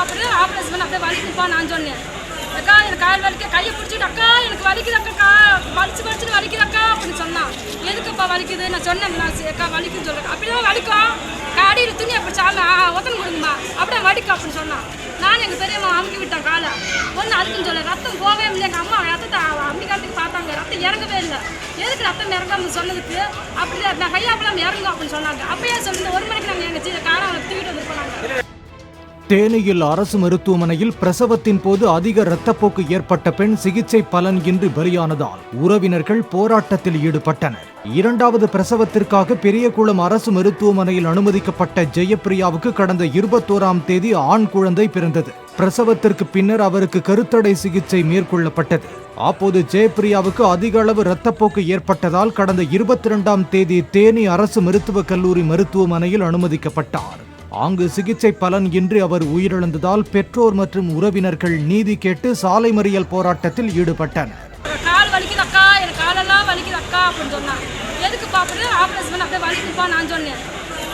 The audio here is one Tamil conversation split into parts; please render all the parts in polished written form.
பார்த்துட்டு ஆப்ரேஷன் பண்ண அப்படியே வலிக்குப்பா நான் சொன்னேன். அக்கா எனக்கு கால் வலிக்க கையை பிடிச்சிட்டு அக்கா எனக்கு வலிக்குது அக்கா படிச்சுன்னு வலிக்குது அப்படின்னு சொன்னான். எதுக்குப்பா வலிக்குது நான் சொன்னேன் அக்கா வலிக்குன்னு சொல்கிறேன். அப்படிதான் வலிக்கும் காடியில் துணி அப்படி சாமி ஒத்தனை கொடுங்கம்மா அப்படியே வலிக்கும் அப்படின்னு சொன்னான். நான் எங்கள் பெரியம்மா அமுக்கி விட்டேன் காலை ஒன்று அதுக்குன்னு சொல்ல ரத்தம் போவே இல்லை. எங்கள் அம்மா ரத்தத்தை அம்பிக்காட்டி பார்த்தாங்க, ரத்தம் இறங்கவே இல்லை. எதுக்கு ரத்தம் இறங்காமல் சொன்னதுக்கு அப்படி நான் கையாப்பெல்லாம் இறங்கும் அப்படின்னு சொன்னாங்க. அப்பயே சொன்னது 1 மணிக்கு நாங்கள் எங்கள் காரை தூக்கிட்டு வந்து போனாங்க. தேனியில் அரசு மருத்துவமனையில் பிரசவத்தின் போது அதிக இரத்தப்போக்கு ஏற்பட்ட பெண் சிகிச்சை பலன் இன்றி பலியானதால் உறவினர்கள் போராட்டத்தில் ஈடுபட்டனர். 2வது பிரசவத்திற்காக பெரியகுளம் அரசு மருத்துவமனையில் அனுமதிக்கப்பட்ட ஜெயப்பிரியாவுக்கு கடந்த 21ஆம் தேதி ஆண் குழந்தை பிறந்தது. பிரசவத்திற்கு பின்னர் அவருக்கு கருத்தடை சிகிச்சை மேற்கொள்ளப்பட்டது. அப்போது ஜெயப்பிரியாவுக்கு அதிக அளவு இரத்தப்போக்கு ஏற்பட்டதால் கடந்த 22ஆம் தேதி தேனி அரசு மருத்துவக் கல்லூரி மருத்துவமனையில் அனுமதிக்கப்பட்டார். அங்கு சிகிச்சை பலன் இன்றி அவர் உயிரிழந்ததால் பெற்றோர் மற்றும் உறவினர்கள் நீதி கேட்டு சாலை மறியல் போராட்டத்தில் ஈடுபட்டனர். கால் வலிக்குது அக்கா எனக்கு காலெல்லாம் வலிக்குது அக்கா அப்படின்னு சொன்னான். எதுக்கு பார்த்துட்டு ஆப்ரேஷன் பண்ண அப்படியே வலிக்குப்பா நான் சொன்னேன்.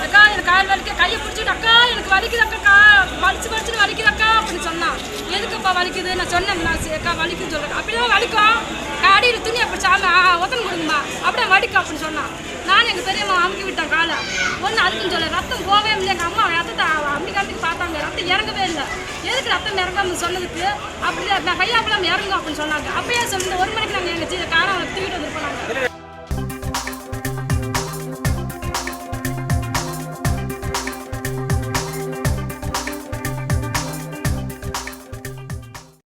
அக்கா எனக்கு கால் வலிக்க கையை பிடிச்சிட்டு அக்கா எனக்கு வலிக்குது அக்கா படிச்சுன்னு வலிக்குது அக்கா அப்படின்னு சொன்னான். எதுக்குப்பா வலிக்குது நான் சொன்னேன் அக்கா வலிக்குன்னு சொல்கிறேன். அப்படிதான் வலிக்கும் காடியில் துணி அப்படி சாமி ஒத்தனை கொடுங்கம்மா அப்படியே வலிக்கும் அப்படின்னு சொன்னான். நான் எங்கள் பெரியம்மா அமுக்கி விட்டேன் காலை ஒன்று அதுக்குன்னு சொல்ல ரத்தம் போவே இல்லை. எங்கள் அம்மா ரத்தத்தை அம்பிக்காட்டி பார்த்தாங்க, ரத்தம் இறங்கவே இல்லை. எதுக்கு ரத்தம் இறங்காமல் சொன்னதுக்கு அப்படி நான் கையாப்பெல்லாம் இறங்கும் அப்படின்னு சொன்னாங்க. அப்பயே சொன்னது 1 மணிக்கு நாங்கள்